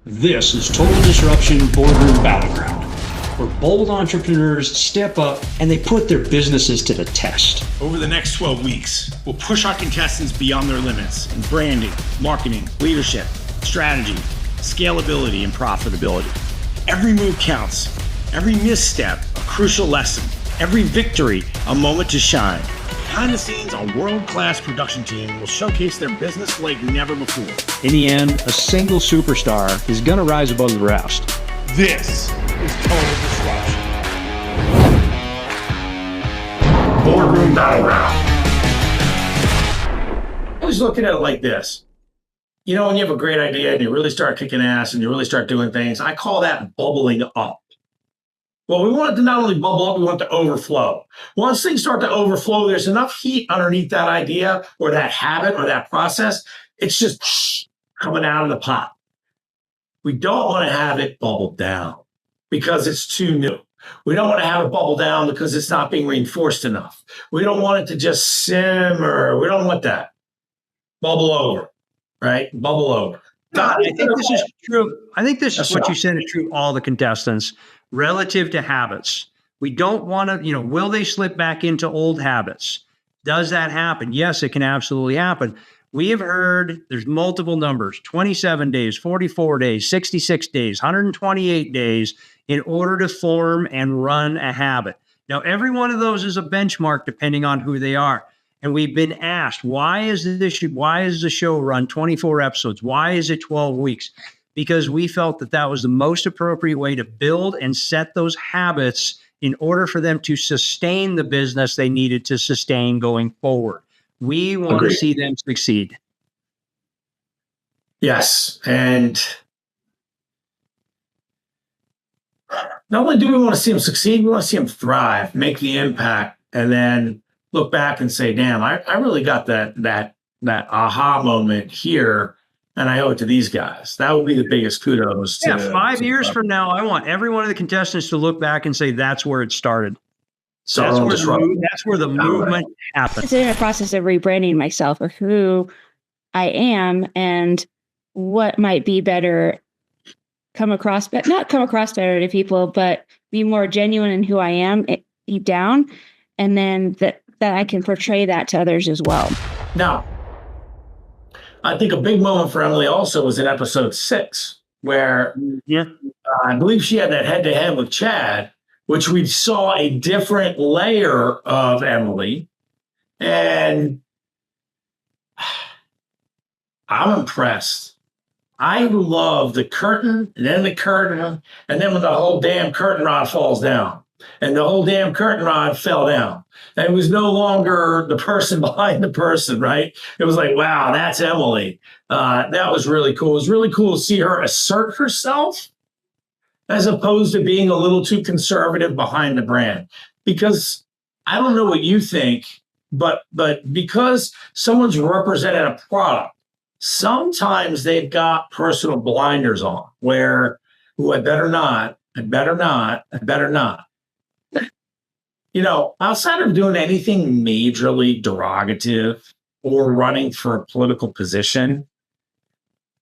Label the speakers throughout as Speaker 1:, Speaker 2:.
Speaker 1: This is Total Disruption Boardroom Battleground, where bold entrepreneurs step up and they put their businesses to the test.
Speaker 2: Over the next 12 weeks, we'll push our contestants beyond their limits in branding, marketing, leadership, strategy, scalability, and profitability. Every move counts. Every misstep, a crucial lesson. Every victory, a moment to shine. Behind the scenes, a world-class production team will showcase their business like never before.
Speaker 1: In the end, a single superstar is going to rise above the rest.
Speaker 2: This is Total Disruption.
Speaker 3: Boardroom Battleground.
Speaker 2: I was looking at it like this. You know, when you have a great idea and you really start kicking ass and you really start doing things, I call that bubbling up. Well, we want it to not only bubble up, we want it to overflow. Once things start to overflow, there's enough heat underneath that idea or that habit or that process. It's just coming out of the pot. We don't want to have it bubble down because it's too new. We don't want to have it bubble down because it's not being reinforced enough. We don't want it to just simmer. We don't want that. Bubble over, right? Bubble over.
Speaker 4: I think this is true. I think this is what you said is true all the contestants relative to habits. We don't want to, will they slip back into old habits? Does that happen? Yes, it can absolutely happen. We have heard there's multiple numbers, 27 days, 44 days, 66 days, 128 days in order to form and run a habit. Now, every one of those is a benchmark depending on who they are. And we've been asked, why is the show run 24 episodes? Why is it 12 weeks? Because we felt that was the most appropriate way to build and set those habits in order for them to sustain the business they needed to sustain going forward. We want to see them succeed.
Speaker 2: Yes. And not only do we want to see them succeed, we want to see them thrive, make the impact, and then look back and say, damn, I really got that aha moment here, and I owe it to these guys. That would be the biggest kudos.
Speaker 4: Yeah, 5 years from now, I want every one of the contestants to look back and say that's where it started. That's where the movement happened.
Speaker 5: It's in a process of rebranding myself of who I am and what might be better, not come across better to people, but be more genuine in who I am deep down, and then that I can portray that to others as well.
Speaker 2: Now, I think a big moment for Emily also was in episode 6, where I believe she had that head-to-head with Chad, which we saw a different layer of Emily. And I'm impressed. I love the curtain, and then the curtain, and then when the whole damn curtain rod falls down. And the whole damn curtain rod fell down. And it was no longer the person behind the person, right? It was like, wow, that's Emily. That was really cool. It was really cool to see her assert herself as opposed to being a little too conservative behind the brand. Because I don't know what you think, but because someone's represented a product, sometimes they've got personal blinders on where, I better not. Outside of doing anything majorly derogative or running for a political position,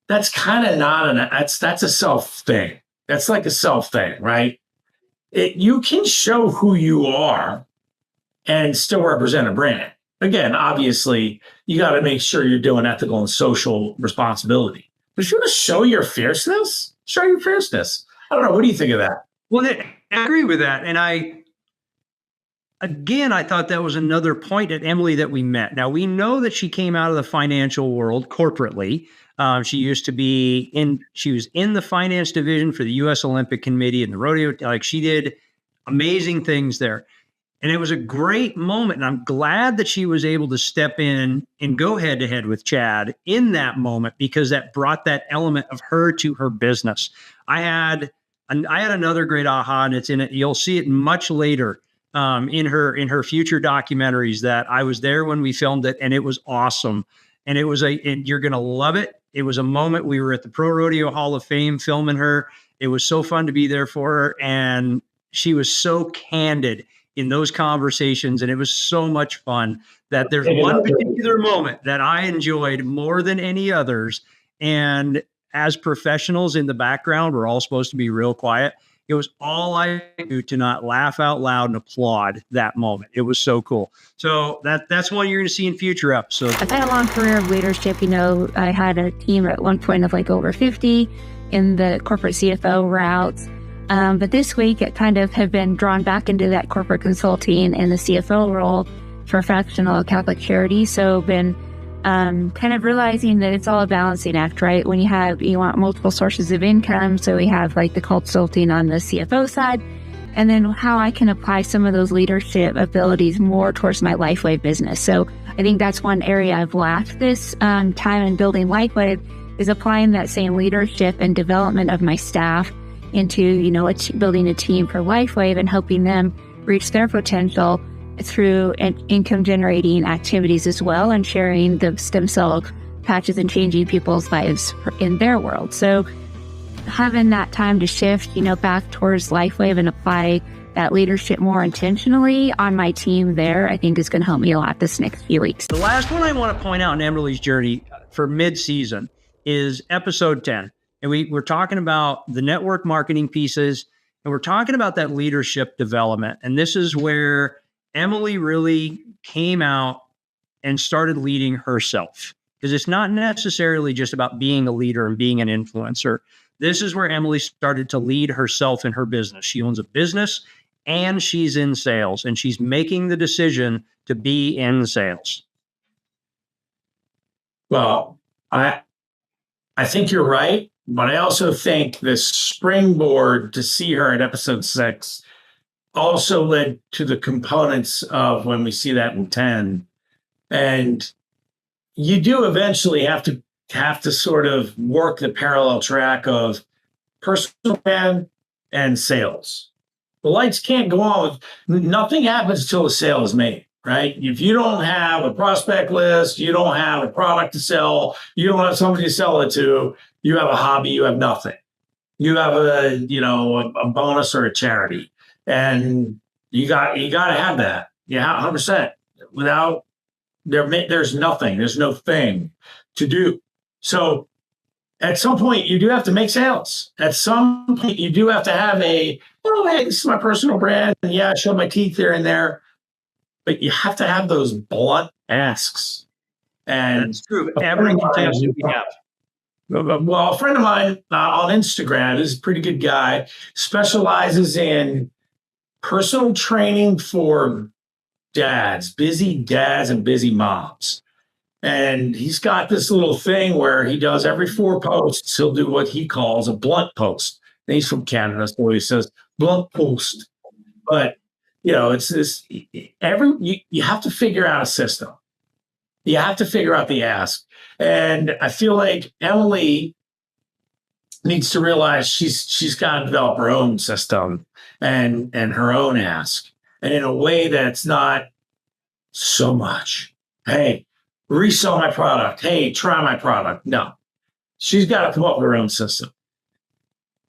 Speaker 2: that's kind of that's a self thing. That's like a self thing, right? You can show who you are and still represent a brand. Again, obviously, you got to make sure you're doing ethical and social responsibility. But if you want to show your fierceness, show your fierceness. I don't know. What do you think of that?
Speaker 4: Well, I agree with that. And I thought that was another point at Emily that we met. Now, we know that she came out of the financial world corporately. She used to be she was in the finance division for the U.S. Olympic Committee and the rodeo. Like, she did amazing things there. And it was a great moment. And I'm glad that she was able to step in and go head to head with Chad in that moment, because that brought that element of her to her business. I had another great aha, and it's in it. You'll see it much later. In her future documentaries, that I was there when we filmed it, and it was awesome. And and you're going to love it. It was a moment. We were at the Pro Rodeo Hall of Fame filming her. It was so fun to be there for her. And she was so candid in those conversations. And it was so much fun that there's one particular moment that I enjoyed more than any others. And as professionals in the background, we're all supposed to be real quiet. It was all I could do to not laugh out loud and applaud that moment. It was so cool. So that's one you're going to see in future episodes.
Speaker 5: I've had a long career of leadership. I had a team at one point of like over 50 in the corporate CFO routes. But this week, it kind of have been drawn back into that corporate consulting and the CFO role for fractional Catholic charity. So been kind of realizing that it's all a balancing act, right? When you want multiple sources of income. So we have like the consulting on the CFO side, and then how I can apply some of those leadership abilities more towards my LifeWave business. So I think that's one area I've lacked this time in building LifeWave, is applying that same leadership and development of my staff into, building a team for LifeWave and helping them reach their potential through income generating activities as well, and sharing the stem cell patches and changing people's lives in their world. So having that time to shift, back towards LifeWave and apply that leadership more intentionally on my team there, I think is going to help me a lot this next few weeks.
Speaker 4: The last one I want to point out in Emily's journey for mid-season is episode 10. And we're talking about the network marketing pieces, and we're talking about that leadership development. And this is where Emily really came out and started leading herself, because it's not necessarily just about being a leader and being an influencer. This is where Emily started to lead herself in her business. She owns a business and she's in sales, and she's making the decision to be in sales.
Speaker 2: Well, I think you're right, but I also think this springboard to see her in episode 6 also led to the components of when we see that in 10. And you do eventually have to sort of work the parallel track of personal brand and sales. The lights can't go on. Nothing happens until the sale is made, right? If you don't have a prospect list, you don't have a product to sell, you don't have somebody to sell it to, you have a hobby, you have nothing. You have a bonus or a charity. And you got to have that. Yeah, 100%. Without there's nothing. There's no thing to do. So at some point, you do have to make sales. At some point, you do have to have hey, this is my personal brand. And yeah, I show my teeth here and there. But you have to have those blunt asks. And
Speaker 4: it's true. Every contestant we have.
Speaker 2: Well, a friend of mine on Instagram is a pretty good guy, specializes in personal training for busy dads and busy moms. And he's got this little thing where he does every 4 posts, he'll do what he calls a blunt post. And he's from Canada, so he says blunt post. But, it's this, you have to figure out a system. You have to figure out the ask. And I feel like Emily needs to realize she's got to develop her own system and her own ask, and in a way that's not so much, hey, resell my product, hey, try my product. No, she's got to come up with her own system.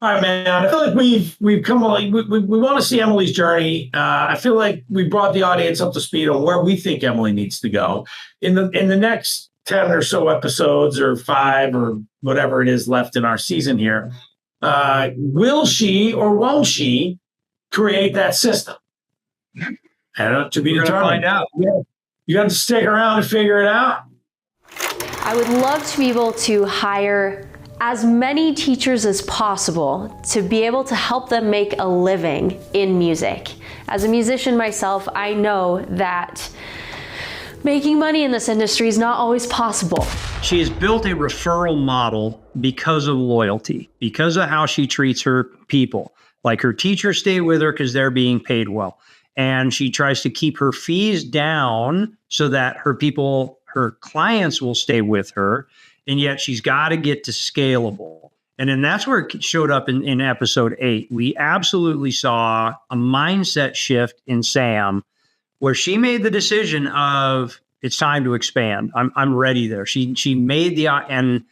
Speaker 2: All right, man. I feel like we've come we want to see Emily's journey. I feel like we brought the audience up to speed on where we think Emily needs to go in the next 10 or so episodes, or 5 or whatever it is left in our season here. Will she or won't she create that system? To be determined.
Speaker 4: Find out.
Speaker 2: You have to stick around and figure it out.
Speaker 6: I would love to be able to hire as many teachers as possible to be able to help them make a living in music. As a musician myself, I know that making money in this industry is not always possible.
Speaker 4: She has built a referral model because of loyalty, because of how she treats her people. Like, her teachers stay with her because they're being paid well. And she tries to keep her fees down so that her clients will stay with her. And yet she's got to get to scalable. And then that's where it showed up in episode 8. We absolutely saw a mindset shift in Sam, where she made the decision of, it's time to expand. I'm ready there. She made and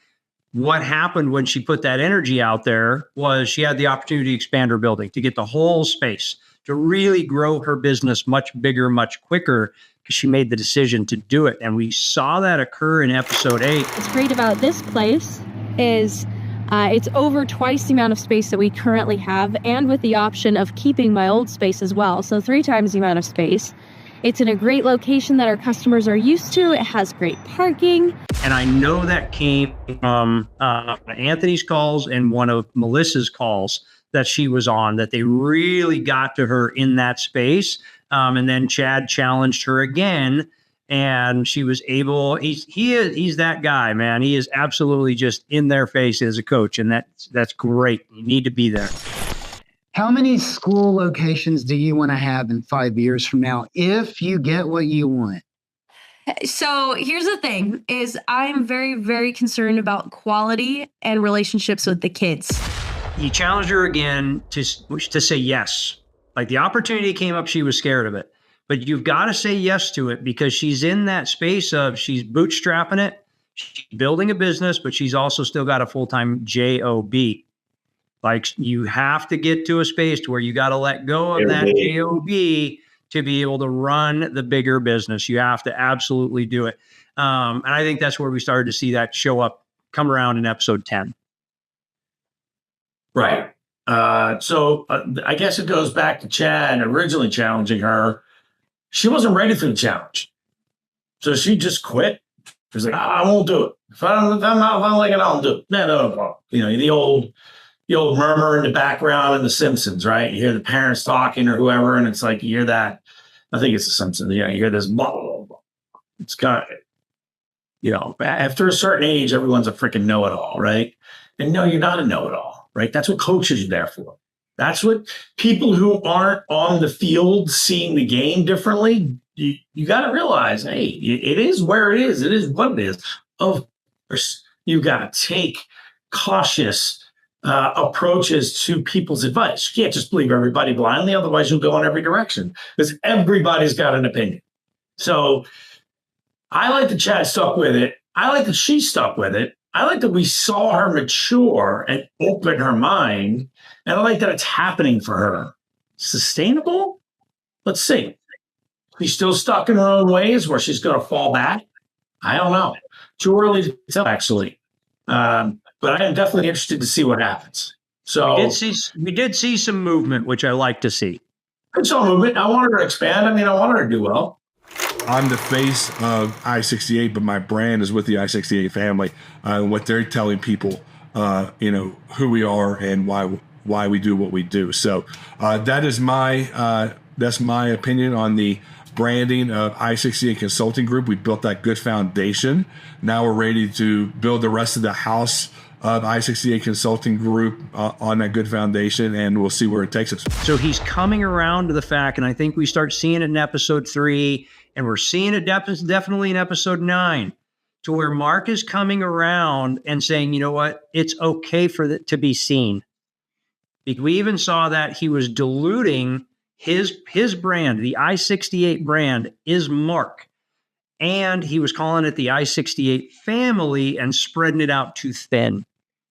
Speaker 4: what happened when she put that energy out there was she had the opportunity to expand her building, to get the whole space, to really grow her business much bigger, much quicker, because she made the decision to do it. And we saw that occur in episode 8.
Speaker 5: What's great about this place is
Speaker 7: It's over twice the amount of space that we currently have, and with the option of keeping my old space as well. So 3 times the amount of space. It's in a great location that our customers are used to. It has great parking.
Speaker 4: And I know that came from Anthony's calls and one of Melissa's calls that she was on, that they really got to her in that space. And then Chad challenged her again, and she was able. He's that guy, man. He is absolutely just in their face as a coach, and that's great. You need to be there.
Speaker 8: How many school locations do you want to have in 5 years from now if you get what you want?
Speaker 9: So here's the thing is I'm very, very concerned about quality and relationships with the kids.
Speaker 4: He challenged her again to say yes. Like the opportunity came up, she was scared of it. But you've got to say yes to it because she's in that space of she's bootstrapping it. She's building a business, but she's also still got a full-time job. Like you have to get to a space to where you got to let go of that job to be able to run the bigger business. You have to absolutely do it. And I think that's where we started to see that show up, come around in episode 10.
Speaker 2: Right. So I guess it goes back to Chad originally challenging her. She wasn't ready for the challenge. So she just quit. She's like, I won't do it. If I don't like it, I don't do it. No. You know, the old murmur in the background in The Simpsons, right? You hear the parents talking or whoever, and it's like, you hear that. I think it's The Simpsons. Yeah, you hear this blah, blah, blah. It's kind of, you know, after a certain age, everyone's a freaking know-it-all, right? And no, you're not a know-it-all, right? That's what coaches are there for. That's what people who aren't on the field seeing the game differently, you got to realize, hey, it is where it is. It is what it is. Of course, you got to take cautious approaches to people's advice. You can't just believe everybody blindly, otherwise you'll go in every direction because everybody's got an opinion. So I like that Chad stuck with it. I like that she stuck with it. I like that we saw her mature and open her mind. And I like that it's happening for her. Sustainable? Let's see. She's still stuck in her own ways where she's going to fall back. I don't know. Too early to tell, actually. But I am definitely interested to see what happens. So
Speaker 4: we did see some movement, which I like to see.
Speaker 2: I saw movement. I want her to expand. I mean, I want her to do well.
Speaker 10: I'm the face of I-68, but my brand is with the I-68 family. What they're telling people, who we are and why we do what we do. So that's my opinion on the branding of I-68 Consulting Group. We built that good foundation. Now we're ready to build the rest of the house of I-68 Consulting Group on that good foundation, and we'll see where it takes us.
Speaker 4: So he's coming around to the fact, and I think we start seeing it in episode 3, and we're seeing it definitely in episode 9, to where Mark is coming around and saying, you know what, it's okay for it to be seen. We even saw that he was diluting his brand. The I-68 brand is Mark. And he was calling it the I-68 family and spreading it out too thin.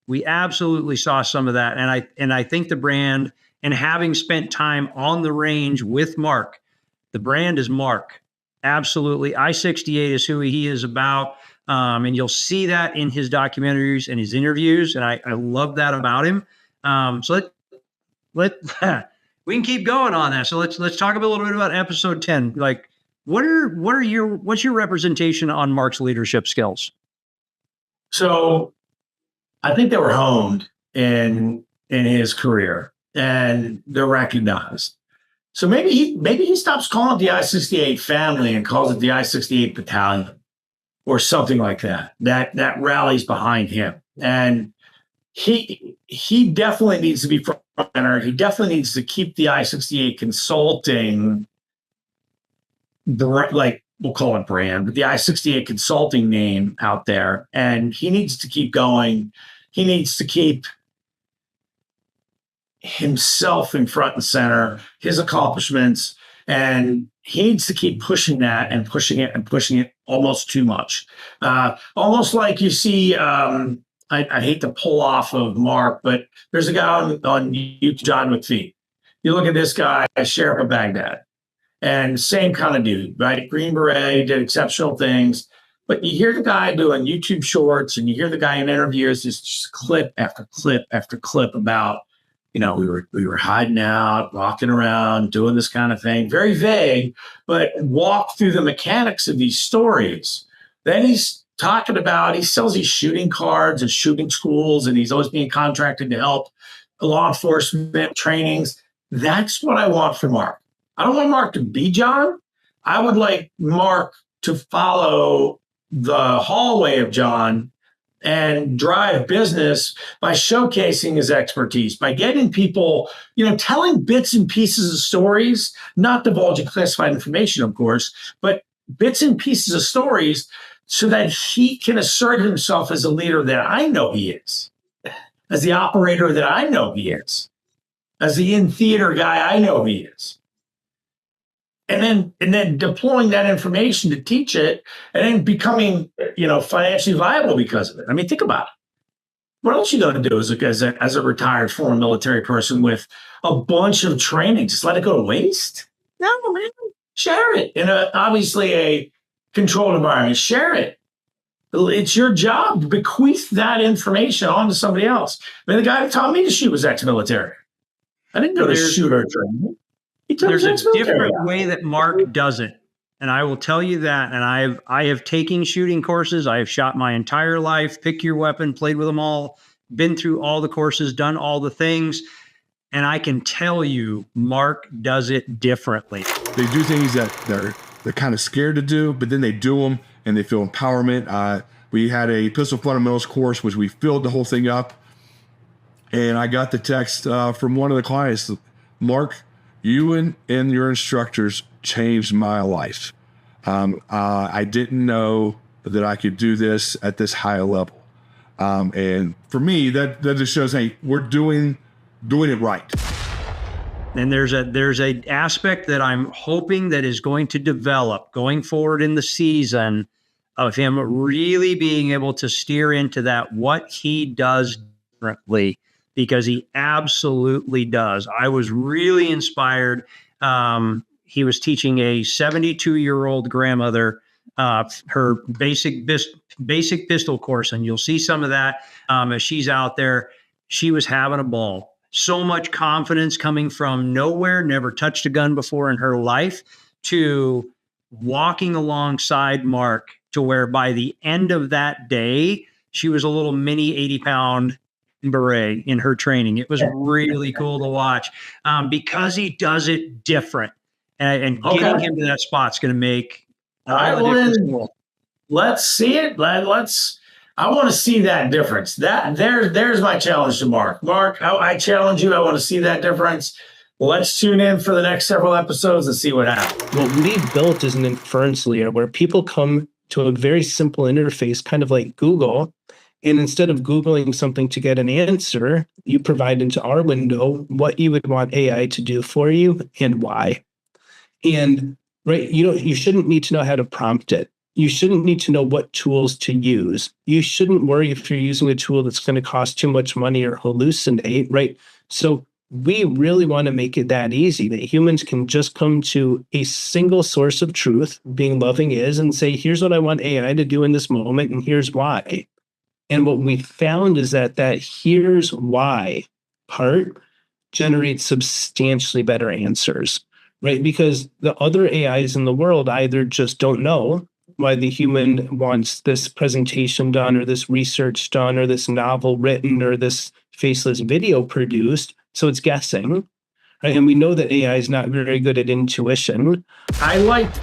Speaker 4: We absolutely saw some of that. And I think the brand, and having spent time on the range with Mark, the brand is Mark. Absolutely. I-68 is who he is about. And you'll see that in his documentaries and his interviews. And I love that about him. So we can keep going on that. So let's talk a little bit about episode 10. Like, what's your representation on Mark's leadership skills?
Speaker 2: So I think they were honed in his career and they're recognized. So maybe he stops calling it the I-68 family and calls it the I-68 battalion or something like that. That rallies behind him. And he definitely needs to be front runner. He definitely needs to keep the I-68 Consulting, we'll call it brand, but the I-68 Consulting name out there. And he needs to keep going. He needs to keep himself in front and center, his accomplishments, and he needs to keep pushing that and pushing it almost too much. Almost like you see, I hate to pull off of Mark, but there's a guy on YouTube, John McPhee. You look at this guy, Sheriff of Baghdad, and same kind of dude, right? Green Beret, did exceptional things, But you hear the guy doing YouTube shorts and you hear the guy in interviews, just clip after clip after clip about, we were hiding out, walking around, doing this kind of thing. Very vague, but walk through the mechanics of these stories. Then he's talking about, he sells these shooting cards and shooting schools, and he's always being contracted to help law enforcement trainings. That's what I want from Mark. I don't want Mark to be John. I would like Mark to follow the hallway of John and drive business by showcasing his expertise, by getting people, telling bits and pieces of stories, not divulging classified information, of course, but bits and pieces of stories so that he can assert himself as a leader that I know he is, as the operator that I know he is, as the in-theater guy I know he is. And then deploying that information to teach it and then becoming, financially viable because of it. I mean, think about it. What else you going to do as a retired former military person with a bunch of training? Just let it go to waste? No, man. Share it in obviously a controlled environment. Share it. It's your job to bequeath that information onto somebody else. I mean, the guy who taught me to shoot was ex-military. I didn't go to shooter training.
Speaker 4: There's a different way that Mark does it. And I will tell you that. And I have taken shooting courses. I have shot my entire life, pick your weapon, played with them all, been through all the courses, done all the things. And I can tell you, Mark does it differently.
Speaker 10: They do things that they're kind of scared to do, but then they do them and they feel empowerment. We had a pistol fundamentals course, which we filled the whole thing up. And I got the text from one of the clients, Mark, you and your instructors changed my life. I didn't know that I could do this at this high level. And for me, that just shows, hey, we're doing it right.
Speaker 4: And there's a aspect that I'm hoping that is going to develop going forward in the season of him really being able to steer into that, what he does differently, because he absolutely does. I was really inspired. He was teaching a 72-year-old grandmother her basic pistol course, and you'll see some of that as she's out there. She was having a ball. So much confidence coming from nowhere, never touched a gun before in her life, to walking alongside Mark to where by the end of that day, she was a little mini 80-pound beret in her training. It was really cool to watch because he does it different. And getting him to that spot's going to make all the difference.
Speaker 2: Let's see it. I want to see that difference. There's my challenge to Mark. Mark, I challenge you. I want to see that difference. Let's tune in for the next several episodes and see what happens.
Speaker 11: What we've built is an inference layer where people come to a very simple interface, kind of like Google. And instead of Googling something to get an answer, you provide into our window what you would want AI to do for you and why. And you shouldn't need to know how to prompt it. You shouldn't need to know what tools to use. You shouldn't worry if you're using a tool that's going to cost too much money or hallucinate, right? So we really want to make it that easy that humans can just come to a single source of truth, being Loving Is, and say, here's what I want AI to do in this moment, and here's why. And what we found is that here's why part generates substantially better answers, right? Because the other AIs in the world either just don't know why the human wants this presentation done or this research done or this novel written or this faceless video produced. So it's guessing, right? And we know that AI is not very good at intuition.
Speaker 2: I liked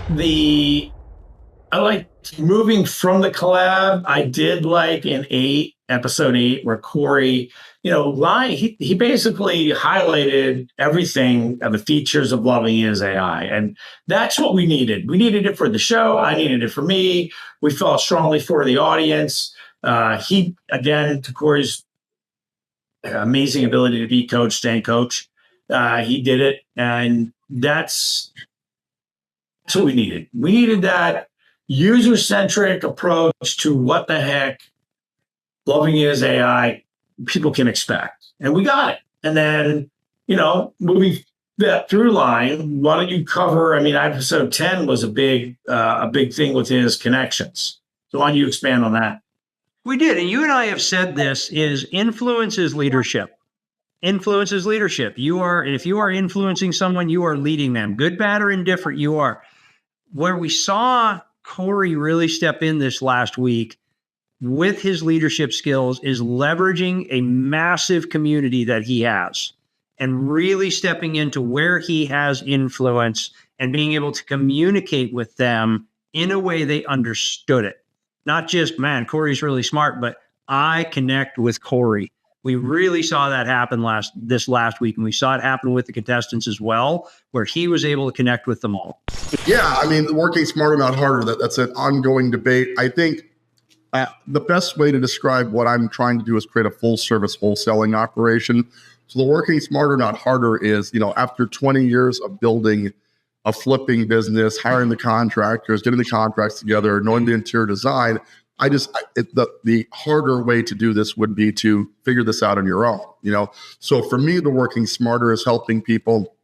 Speaker 2: moving from the collab. I did like in episode 8, where Corey, he basically highlighted everything of the features of Loving Is AI. And that's what we needed. We needed it for the show. I needed it for me. We felt strongly for the audience. To Corey's amazing ability to be coach, stay coach, he did it. And that's what we needed. We needed that user-centric approach to what the heck Loving Is AI people can expect. And we got it. And then, moving that through line, why don't you cover, episode 10 was a big thing with his connections. So why don't you expand on that?
Speaker 4: We did. And you and I have said this is influence is leadership. Influence is leadership. If you are influencing someone, you are leading them. Good, bad, or indifferent, you are. Where we saw Corey really step in this last week with his leadership skills is leveraging a massive community that he has and really stepping into where he has influence and being able to communicate with them in a way they understood it. Not just, man, Corey's really smart, but I connect with Corey. We really saw that happen this last week, and we saw it happen with the contestants as well, where he was able to connect with them all.
Speaker 12: Yeah, I mean, working smarter, not harder, that's an ongoing debate. I think the best way to describe what I'm trying to do is create a full-service wholesaling operation. So the working smarter, not harder is, after 20 years of building a flipping business, hiring the contractors, getting the contracts together, knowing the interior design, the harder way to do this would be to figure this out on your own, So for me, the working smarter is helping people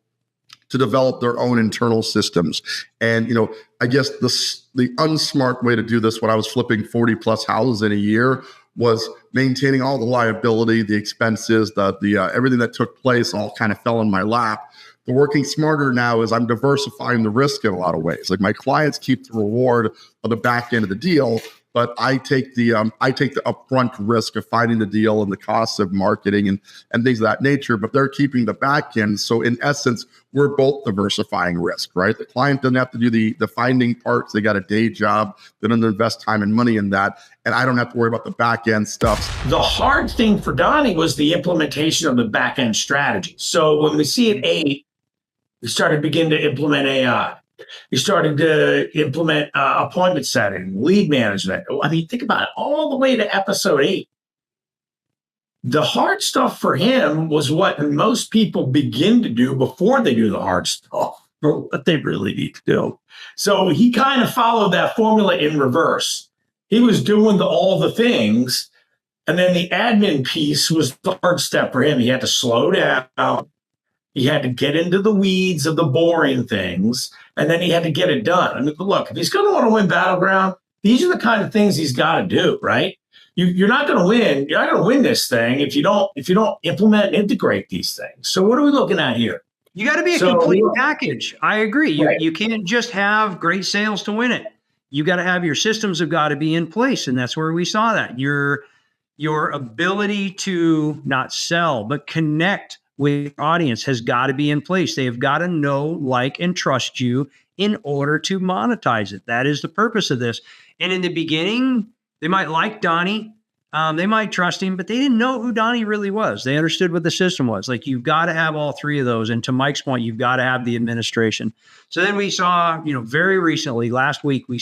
Speaker 12: to develop their own internal systems. And, I guess the unsmart way to do this when I was flipping 40 plus houses in a year was maintaining all the liability, the expenses, the everything that took place all kind of fell in my lap. The working smarter now is I'm diversifying the risk in a lot of ways. Like my clients keep the reward of the back end of the deal, but I take the upfront risk of finding the deal and the costs of marketing and things of that nature, but they're keeping the back end. So in essence, we're both diversifying risk, right? The client doesn't have to do the finding parts. They got a day job. They don't invest time and money in that. And I don't have to worry about the back end stuff.
Speaker 2: The hard thing for Donnie was the implementation of the back end strategy. So when we see at 8, we started to begin to implement AI. We started to implement appointment setting, lead management. I mean, think about it, all the way to episode 8. The hard stuff for him was what most people begin to do before they do the hard stuff, or what they really need to do. So he kind of followed that formula in reverse. He was doing all the things, and then the admin piece was the hard step for him. He had to slow down. He had to get into the weeds of the boring things, and then he had to get it done. I mean, look, if he's going to want to win Battleground, these are the kind of things he's got to do, right? You're not going to win. You're not going to win this thing if you don't implement and integrate these things. So what are we looking at here?
Speaker 4: You got to be a complete package. I agree. You can't just have great sales to win it. You got to have your systems have got to be in place, and that's where we saw that your ability to not sell but connect with your audience has got to be in place. They have got to know, like, and trust you in order to monetize it. That is the purpose of this. And in the beginning, they might like Donnie, they might trust him, but they didn't know who Donnie really was. They understood what the system was. Like, you've got to have all three of those. And to Mike's point, you've got to have the administration. So then we saw, very recently, last week, we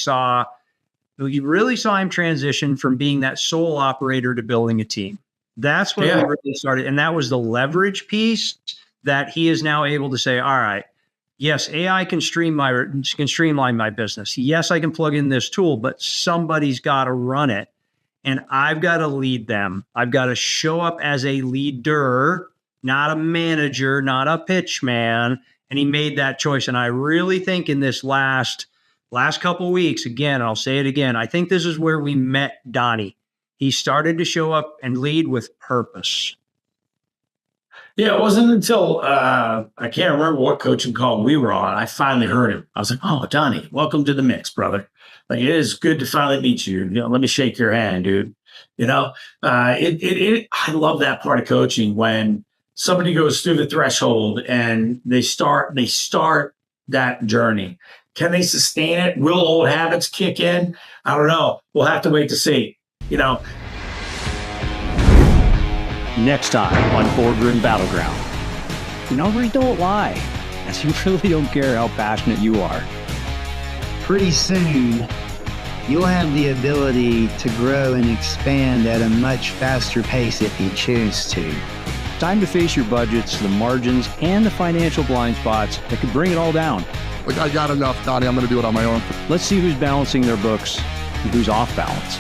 Speaker 4: really saw him transition from being that sole operator to building a team. That's when we really started. And that was the leverage piece that he is now able to say, all right, yes, AI can streamline my business. Yes, I can plug in this tool, but somebody's got to run it. And I've got to lead them. I've got to show up as a leader, not a manager, not a pitch man. And he made that choice. And I really think in this last couple of weeks, again, I'll say it again, I think this is where we met Donnie. He started to show up and lead with purpose.
Speaker 2: Yeah, it wasn't until I can't remember what coaching call we were on. I finally heard him. I was like, "Oh, Donnie, welcome to the mix, brother. Like, it is good to finally meet you. Let me shake your hand, dude." I love that part of coaching when somebody goes through the threshold and they start that journey. Can they sustain it? Will old habits kick in? I don't know. We'll have to wait to see.
Speaker 1: Next time on Boardroom Battleground. Numbers don't lie, as you really don't care how passionate you are.
Speaker 8: Pretty soon, you'll have the ability to grow and expand at a much faster pace if you choose to.
Speaker 1: Time to face your budgets, the margins, and the financial blind spots that could bring it all down.
Speaker 12: Like, I got enough, Donnie. I'm going to do it on my own.
Speaker 1: Let's see who's balancing their books and who's off balance.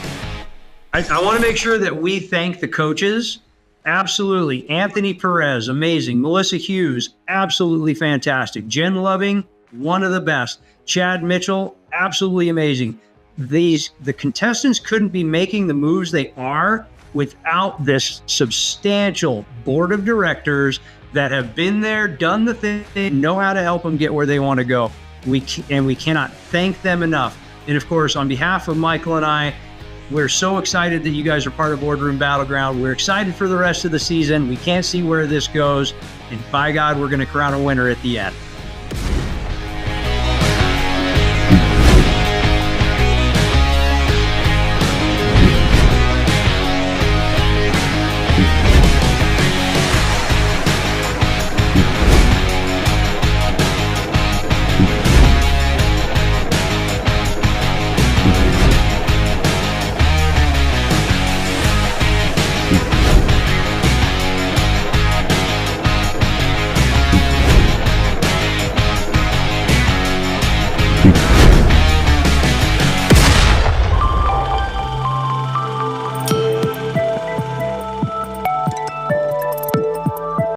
Speaker 4: I want to make sure that we thank the coaches. Absolutely. Anthony Perez, amazing. Melissa Hughes, absolutely fantastic. Jen Loving, one of the best. Chad Mitchell, absolutely amazing. the contestants couldn't be making the moves they are without this substantial board of directors that have been there, done the thing, know how to help them get where they want to go. We cannot thank them enough. And of course, on behalf of Michael and I, we're so excited that you guys are part of Boardroom Battleground. We're excited for the rest of the season. We can't see where this goes. And by God, we're going to crown a winner at the end.